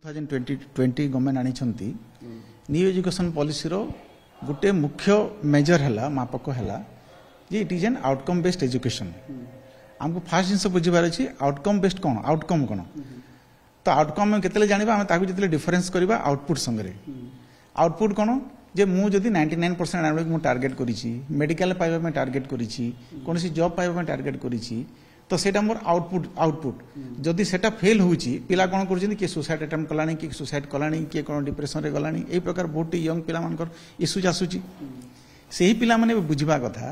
2020 government आनी new education policy रो गोटे मुख्य मेजर है मापक है जे it is an outcome based education. आमको फास्ट जिन बुझार अच्छी आउटकम बेस्ड कौन आउटकम कौन तो आउटकम केतले जानिबा आम ताकू जितले डिफरेंस करबा आउटपुट संगरे आउटपुट कौन जे मु जदि 99% एनालिक मु टार्गेट करिछि मेडिकल पाइबा में टार्गेट करिछि कोनसी जॉब पाइबा में टार्गेट करिछि तो सेटा मोर आउटपुट जदि सेटा फेल होउछि पिला कोन करछिन कि सुसाइड अटेम्प्ट कलानी कि सुसाइड कलानी कि कोन डिप्रेशन रे गलानी ए प्रकार बहुत यंग पिला मानकर इश्यूज आसुछि सेही पिला माने बुझिबा कथा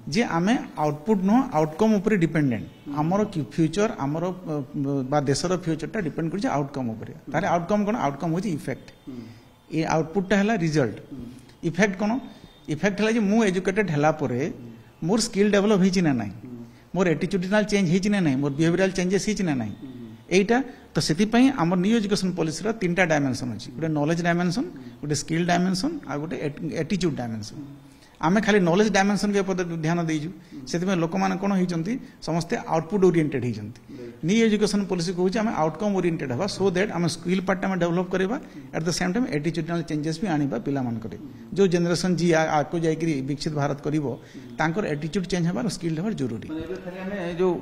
जे आमे आउटपुट नो आउटकम ऊपर डिपेंडेंट आमर फ्यूचर आमर बा देशर फ्यूचरटा डिपेंड करछि आउटकम ऊपर तारे आउटकम कोन आउटकम होछि इफेक्ट ए आउटपुट हला रिजल्ट इफेक्ट कोन इफेक्ट हला जे मु एजुकेटेड हला परे मोर स्किल डेवलप हिछि ना नाही मोर एटीट्यूडिनल चेंज हिछि ना नाही मोर बिहेवियरल चेंजेस हिछि ना नाही एटा तो सेति पई हमर न्यू एजुकेशन पॉलिसी रो तीनटा डायमेंशन अछि गोटे नॉलेज डायमेंशन गोटे स्किल डायमेंशन आ गोटे एटीट्यूड डायमेंशन आमे खाली नॉलेज डायमेंशन के ऊपर ध्यान देइजु सेति में लोक मान कोन हिचंती समस्त आउटपुट ओरिएंटेड हिचंती न्यू एजुकेशन पॉलिसी कहूँ आम आउटकम ओरिएंटेड हवा सो दैट आम स्किल पार्ट में डेवलप करवा at the same time attitudinal changes भी आनिबा पिला मानकर जो जनरेशन जी आको जाई विकसित भारत करिवो तांकर एटीट्यूड चेंज हबार स्किल हबार जरूरी जो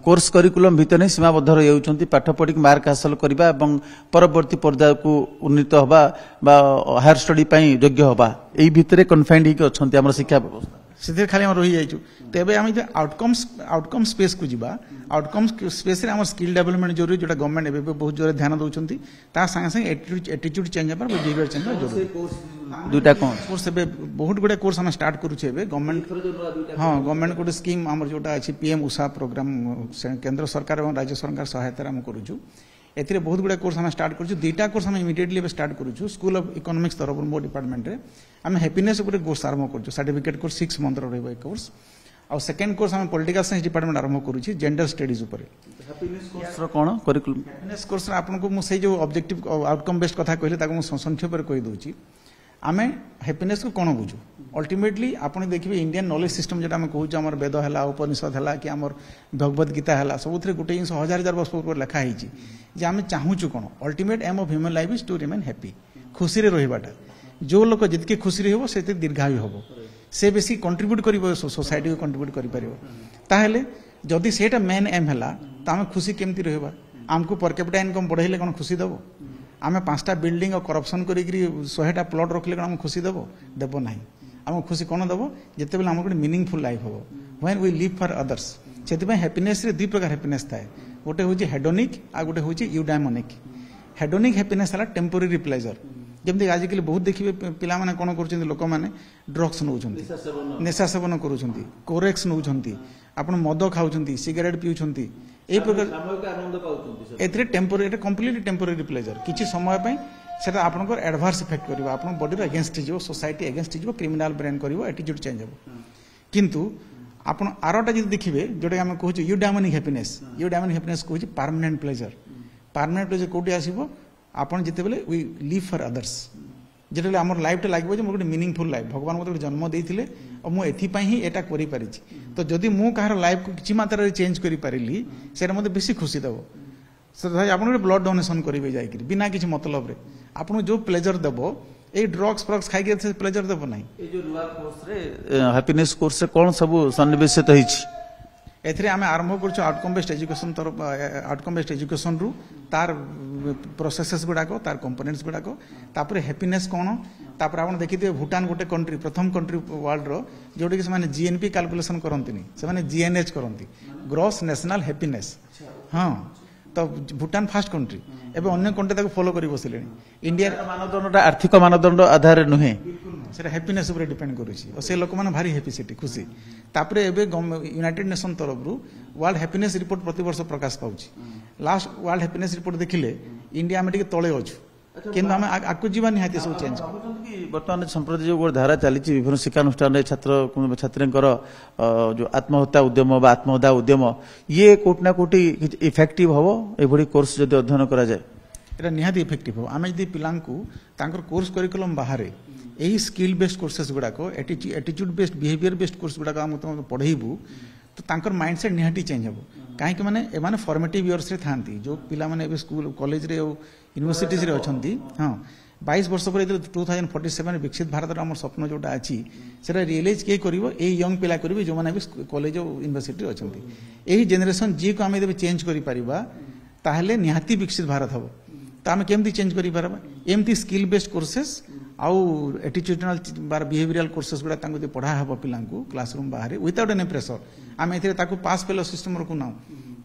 कोर्स करिकुलम भितर नहीं सीमाबद्ध रही पाठ पढ़ी मार्क हासिल करबा एवं परवर्ती पर्याय को उन्नीत हवा बा हायर स्टडी पई योग्य हवा एई भितरे कन्फाइंड ही अछंती हमर शिक्षा व्यवस्था से खाली हम रही जाइछु तेबे हम आउटकम स्पेस को जीवा आउटकम स्पेस रे हमर स्किल डेवलपमेंट जरूरी जोटा गवर्नमेंट एबे बहुत जोरे ध्यान दउछंती ता संगे संगे एटीट्यूड चेंज हबार बिहेवियर चेंज हबार जरूरी दुटा कोर्स एबे बहुत गुडे कोर्स हम स्टार्ट करू छे एबे गवर्नमेंट हां गवर्नमेंट को स्कीम हमर जोटा अछि पीएम उषा प्रोग्राम केंद्र सरकार एवं राज्य सरकार सहायता हम करू छु एथिरे बहुत गुडे कोर्स हम स्टार्ट करू छु दुटा कोर्स हम इमीडिएटली स्टार्ट करू छु स्कूल ऑफ इकोनॉमिक्स तरफ मो डिपार्टमेंट रे हम हैप्पीनेस ऊपर कोर्स आरंभ करू छु सर्टिफिकेट कोर्स 6 मंथ रो रहबो कोर्स और सेकंड कोर्स हम पॉलिटिकल साइंस डिपार्टमेंट आरंभ करू छि जेंडर स्टडीज ऊपर हैप्पीनेस कोर्स रो कोन करिकुलम हैप्पीनेस कोर्स रे आपन को मु से जो ऑब्जेक्टिव आउटकम बेस्ड कथा कहले ताको मु संक्षेप पर कहि दउछि आमे हैप्पीनेस को कोन बुझू अल्टीमेटली आपन देखिबे इंडियन नॉलेज सिस्टम जेटा हम कहू हमर वेद हला उपनिषद हला कि हमर भगवत गीता हला सबुथरे गुटे जिंस हजार हजार वर्ष पर लिखा है जे आमे चाहू छु कोन ultimate aim of human life is to remain happy खुशी रे रहिबाटा जो लोक जितके खुशी रहबो सेते दीर्घायु हबो से बेसी कंट्रीब्यूट करिवो सोसाइटी को कंट्रीब्यूट करि परिवो ताहेले जदी सेटा मेन एम हला त आमे खुशी केमती रहबा आमको पर कैपिटा इनकम बढ़ाइले कोन खुशी दबो आमे 5टा बिल्डिंग और करप्शन करिकरी 100टा प्लॉट रखले कोन हम खुशी देबो नाही आम खुशी कौन दबो जिते बेले आम गोटे मीनिंगफुल लाइफ हम when we live for others से हैप्पीनेस रे दुई प्रकार हैप्पीनेस थाए गोटे हूँ हेडोनिक आ गोटे हूँ यूडाइमोनिक हेडोनिक हैप्पीनेस है टेम्पोरेरी प्लेजर जमी आजिकल बहुत देखिए पिला माने कौन कर लोक मैंने ड्रग्स नौ निशा सेवन करुँच कोरेक्स नौ आप मद खाऊँ सिगरेट पीऊँ ये प्रकार ए टेम्पोरेरी कम्प्लीटली टेम्पोरेरी प्लेजर किसी समय सेटा आपनकर एडवर्स इफेक्ट करिवो आपन बॉडी रो अगेंस्ट हिजो सोसाइटी अगेंस्ट हिजो क्रिमिनल ब्रेन करिवो एटीट्यूड चेंज हो किंतु आपन आरोटा जदि देखिबे जोटा हम कहू यूडाइमोनिक हैप्पीनेस कहू परमानेंट प्लेजर कोठी आसीबो आपन जते बेले वी लिव फॉर अदर्स जेते हमर लाइफ टा लागबो जे मोर गोटे मीनिंगफुल लाइफ भगवान मते जन्म देथिले और मु एथि पई ही एटा करि परिछि तो जदि मु कहार लाइफ को किछि मात्रा रे चेंज करि परिली सेरा मते बेसी खुशी देबो सर आपन ब्लड डोनेशन करेंगे जाकि बिना किसी मतलब रे आपन जो प्लेजर देबो ए ड्रग्स फ्रग्स खाई के प्लेजर देबो नहीं ए जो नुवा कोर्स रे हैप्पीनेस कोर्स रे कोन सब सन्निवेशित होइछि एथरे आमे आरंभ करछु आउटकम बेस्ड एजुकेशन तरफ आउटकम बेस्ड एजुकेशन रु तार प्रोसेसेस गुडा को तार कंपोनेंट्स गुडा को तापरे हैप्पीनेस कोन तापर आपण देखिते भूटान गोटे कंट्री प्रथम कंट्री वर्ल्ड रो जोडी के माने जीएनपी कैलकुलेशन करंतिनी से माने जीएनएच करंती ग्रॉस नेशनल हैप्पीनेस हां तो भूटान फास्ट कंट्री एवं अन्य कंट्री ताको फॉलो करी बसिले इंडिया मानदंड आर्थिक मानदंड आधार नुहे से हैप्पीनेस ऊपर डिपेंड करूची और से लोक माने भारी हैप्पी सिटी खुशी तापरे एबे यूनाइटेड नेशन तरफ रु वर्ल्ड हैप्पीनेस रिपोर्ट प्रति वर्ष प्रकाश पाउची लास्ट वर्ल्ड हैप्पीनेस रिपोर्ट देखिले इंडिया में टिके तळे अछु किंतु हम आकु जीवन निहाती सब चेंज बर्तमान संप्रति जो धारा चली विभिन्न शिक्षानुष्ठान छात्र छात्रींकर जो आत्महत्या उद्यम बा आत्महत्या उद्यम ये कोटना कोटी इफेक्टिव हबो एभडी कोर्स जदि अध्ययन करा जाए एटा निहाती इफेक्टिव हो आमे जदि पिलांकू तांकर कोर्स करिकुलम बाहरे एही स्किल बेस्ड कोर्सेस गुडा को attitude based behaviour based course गुडा को हम पढ़ाइबू तो तांकर माइंडसेट निहाती चेंज हबो कहीं माने एमाने फॉर्मेटिव इयर्स रे थांती जो पिला माने एबे स्कूल कॉलेज रे यूनिवर्सिटीज रे अछंती हां 22 वर्ष पर 2047 विकसित भारत आम स्वप्न जोटा अच्छी से रियलाइज किए कर यंग पिला करेंगे जो मैंने कॉलेज यूनिवर्सिटी अच्छा यही जेनेरेशन जी को आम चेंज करें निहाती विकसित भारत हम तो आम केमती चेंज करमती स्किल बेस्ड कोर्सेस आउ एटीट्यूडनल बार बिहेवियरल कोर्सेस गुड़ा पढ़ा हम पिला क्लासरूम बाहर विदाउट एनी प्रेसर आम ए पास फेलो सिस्टम रखुना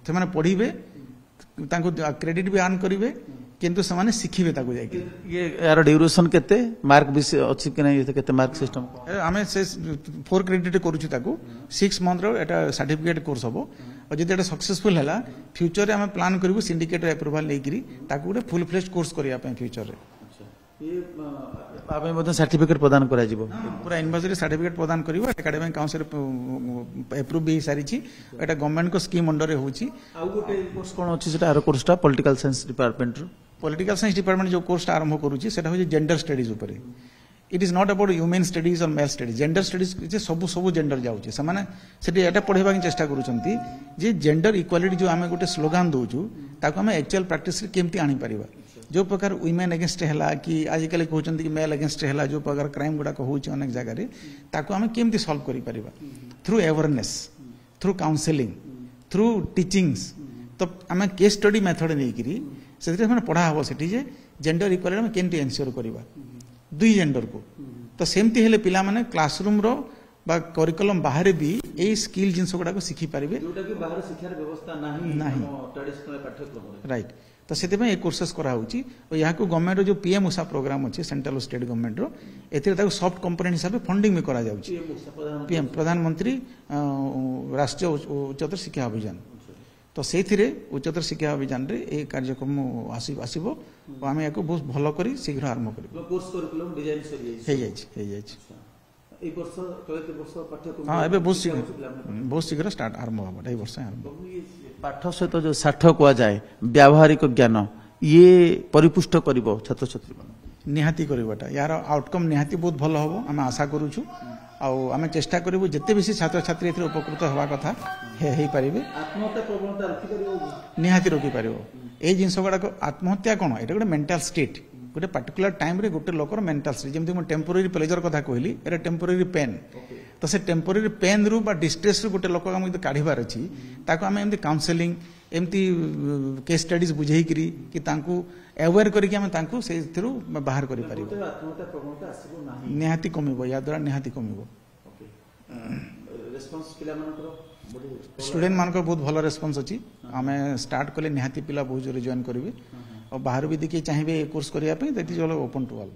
से पढ़े क्रेडिट भी अर्न करेंगे किंतु समाने शिखिबे ताको जाके ये यार ड्यूरेशन केते मार्क विषय अछि कि नै केते मार्क सिस्टम आमे से 4 क्रेडिट करूछु ताको 6 मंथ रो एटा सर्टिफिकेट कोर्स हबो और जदि एटा सक्सेसफुल हला फ्यूचर रे आमे प्लान करबो सिंडिकेट अप्रूवल लेकिरी ताको गुटे फुल फ्लेज्ड कोर्स करिया पे फ्यूचर रे ये आमे मते सर्टिफिकेट प्रदान करा जिवो पूरा यूनिवर्सिटी सर्टिफिकेट प्रदान करिवो एकेडमिक काउंसिल अप्रूव भी सारी छी एटा गवर्नमेंट को स्कीम अंडर रे होची आ गुटे कोर्स कोन अछि सेटा आरो कोर्सटा पॉलिटिकल साइंस डिपार्टमेंट रो पॉलिटिकल साइंस डिपार्टमेंट जो कोर्स आरंभ करूची सेटा हो जेंडर स्टडीज ऊपर it is not about human studies और मेल स्टडीज जेंडर स्टडीज जे सब सब जेंडर जाउची समान सेठी एटा पढेबा के चेष्टा करूचंती जे जेंडर इक्वालिटी जो आमे गुटे स्लोगन दोचू ताको आमे एक्चुअल प्रैक्टिस रे केमती आनी परिबा जो प्रकार वुमेन अगेंस्ट हला कि आजिकल कहउचंती कि मेल अगेंस्ट हला जो प्रकार क्राइम गुडा कहउची अनेक जगह रे ताको आमे केमती सॉल्व करि परिबा through awareness through counselling through teachings तो आमे केस स्टडी मेथड नै करी से पढ़ा हम से जेंडर इक्वालिटी केमती एनश्योर करवा दुई जेंडर को तो सेमती हेले पिला माने क्लासरूम रो बा करिकुलम बाहर भी ए स्किल जिंस गुडा को शिखि पारिबे जोटा कि बाहर शिक्षार व्यवस्था नाही ट्रेडिशनल पाठ्यक्रम राइट तो से ए कोर्सेस करा होची और यहाँ को गवर्नमेंट जो पीएम उषा प्रोग्राम अच्छे सेंट्रल स्टेट गवर्नमेंट रो एथिरे सॉफ्ट कंपोनेंट हिसाब से फंडिंग में करा जाउची पीएम प्रधानमंत्री राष्ट्रीय उच्चतर शिक्षा अभियान तो से उच्चतर शिक्षा अभियान रे ए कार्यक्रम आसीबो और आमे याको बहुत भलो करी शीघ्र आरंभ करिबो कोर्स करिकुलम डिजाइन हे जाय ए वर्ष चलित वर्ष पाठ्यक्रम हां एबे बहुत शीघ्र स्टार्ट आरंभ होबो ए वर्ष आरंभ पाठ सहित जो साठ कुआ जाए व्यावहारिक ज्ञान ये परिपुष्ट करिवो छात्र छात्री निहाती करबाटा यार आउटकम निहाती बहुत भलो होबो आमे आशा करूछु आम चेष्टा करूँ जिते बेसी छात्र छात्री उपकृत हवा कथा हे पारे आत्महत्या प्रवणता निहाती रोकी पार ये जिनस गुड़ाक आत्महत्या कौन ये गोटे मेंटल स्टेट गोटे पर्टिकुलर टाइम रे गोटे लोकर मेंटल स्टेट जमी मुझे टेम्पोरारी प्लेजर कथा कहली एटा टेम्पोरारी पेन तो से टेम्पोरारी पेन रु डिस्ट्रेस रु गोटे लोक आम काढ़ार अच्छी ताको आम एमती काउंसेलिंग एमती केस स्टडीज बुझे कि अवेयर करके से बाहर कर निहाती कमिबो या द्वारा निहाती कमिबो स्टूडेंट मानकर बहुत भलो रेस्पॉन्स अच्छी आम स्टार्ट कले निहाती पिला बहुत जोर जॉइन करेंगे और बाहर भी देखिए चाहिए कोर्स करने that is all open to all.